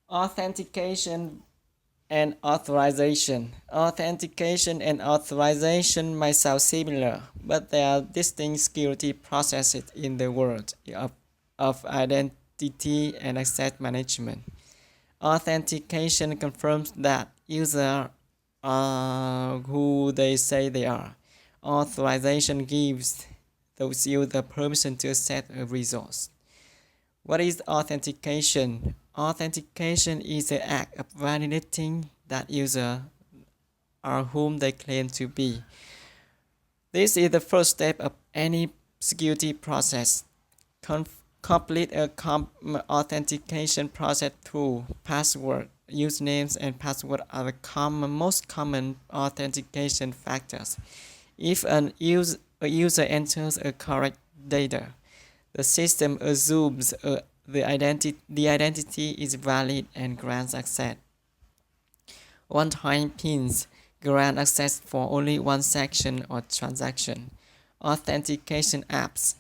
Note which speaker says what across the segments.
Speaker 1: Authentication and authorization. Authentication and authorization might sound similar, but they are distinct security processes in the world of identity and access management. Authentication confirms that users are who they say they are. Authorization gives those users permission to access a resource. What is authentication? Authentication is the act of validating that user are whom they claim to be. This is the first step of any security process. Complete a authentication process through password. Usernames and password are the most common authentication factors. If a user enters a correct data, the system assumes the identity is valid and grants access. One-time pins grant access for only one section or transaction. Authentication apps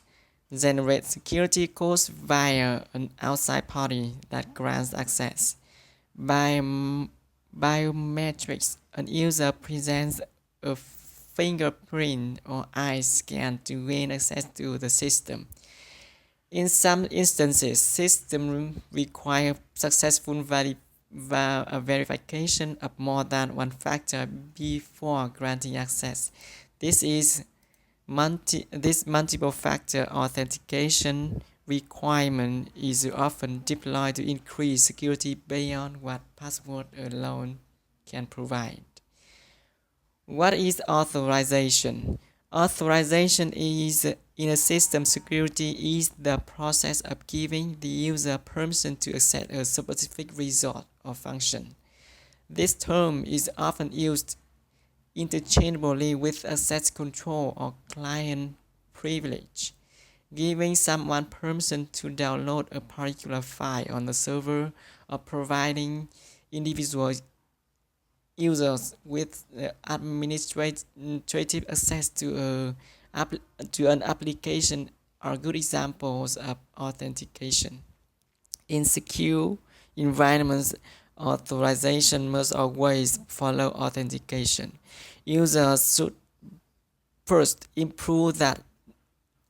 Speaker 1: generate security codes via an outside party that grants access. Biometrics, a user presents a fingerprint or eye scan to gain access to the system. In some instances, systems require successful verification of more than one factor before granting access. This multiple factor authentication requirement is often deployed to increase security beyond what password alone can provide. What is authorization? Authorization is in a system security is the process of giving the user permission to access a specific result or function. This term is often used interchangeably with access control or client privilege, giving someone permission to download a particular file on the server or providing individual users with administrative access to an application are good examples of authentication. In secure environments, authorization must always follow authentication. Users should first improve that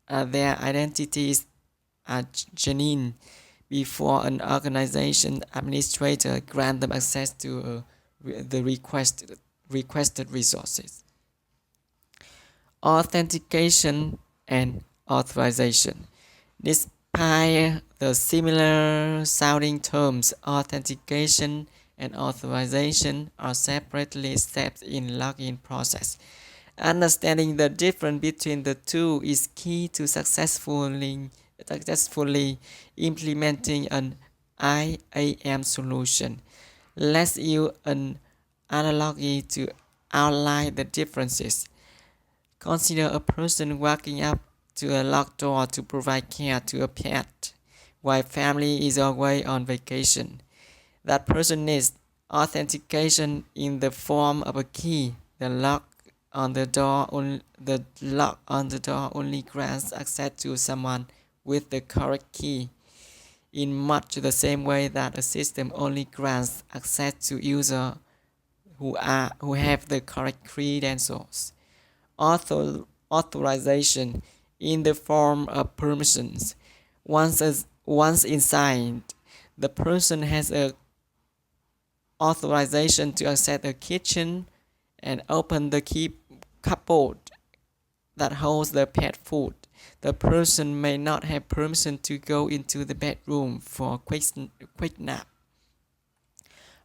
Speaker 1: their identities are genuine before an organization administrator grant them access to the requested resources. Authentication and authorization. Despite the similar sounding terms, authentication and authorization are separately steps in login process. Understanding the difference between the two is key to successfully implementing an IAM solution. Let's use an analogy to outline the differences. Consider a person walking up to a locked door to provide care to a pet, while family is away on vacation. That person needs authentication in the form of a key. The lock on the door only grants access to someone with the correct key, in much the same way that a system only grants access to users who have the correct credentials. Authorization in the form of permissions. Once inside, the person has a authorization to access the kitchen and open the cupboard that holds the pet food. The person may not have permission to go into the bedroom for a quick nap.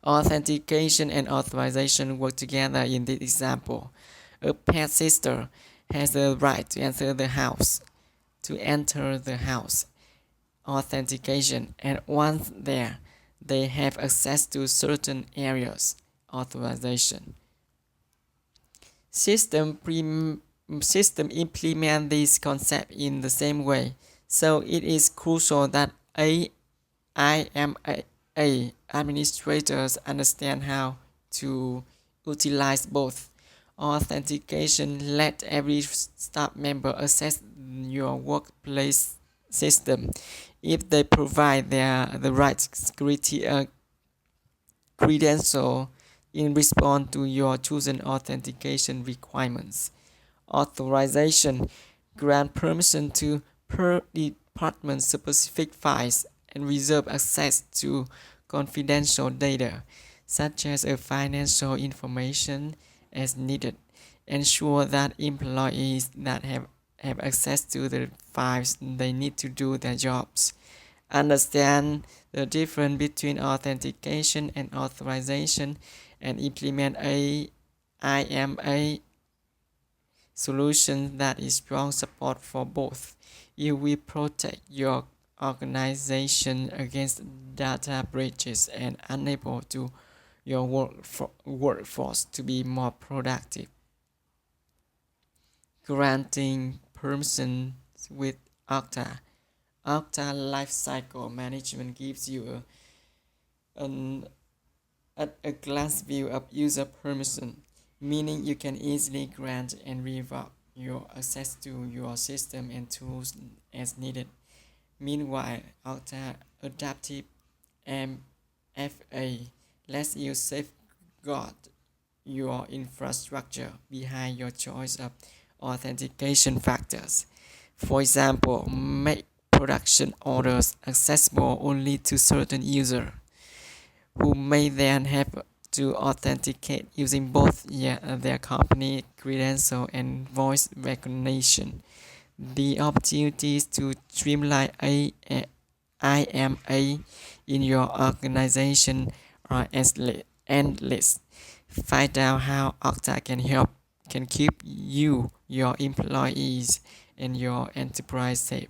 Speaker 1: Authentication and authorization work together in this example. A pet sitter has the right to enter the house. Authentication, and once there, they have access to certain areas. Authorization. System implement this concept in the same way, so it is crucial that IMA administrators understand how to utilize both. Authentication let every staff member access your workplace system if they provide the right security credential in response to your chosen authentication requirements. Authorization grant permission to per department specific files and reserve access to confidential data, such as financial information as needed. Ensure that employees that have access to the files they need to do their jobs. Understand the difference between authentication and authorization and implement a IAM solution that is strong support for both. You will protect your organization against data breaches and enable to your workforce to be more productive. Granting permissions with Okta. Okta Lifecycle Management gives you a glance view of user permission, meaning you can easily grant and revoke your access to your system and tools as needed. Meanwhile, Okta Adaptive MFA lets you safeguard your infrastructure behind your choice of authentication factors. For example, make production orders accessible only to certain users, who may then have to authenticate using both their company credential and voice recognition. The opportunities to streamline IAM in your organization are endless. Find out how Okta can keep you, your employees, and your enterprise safe.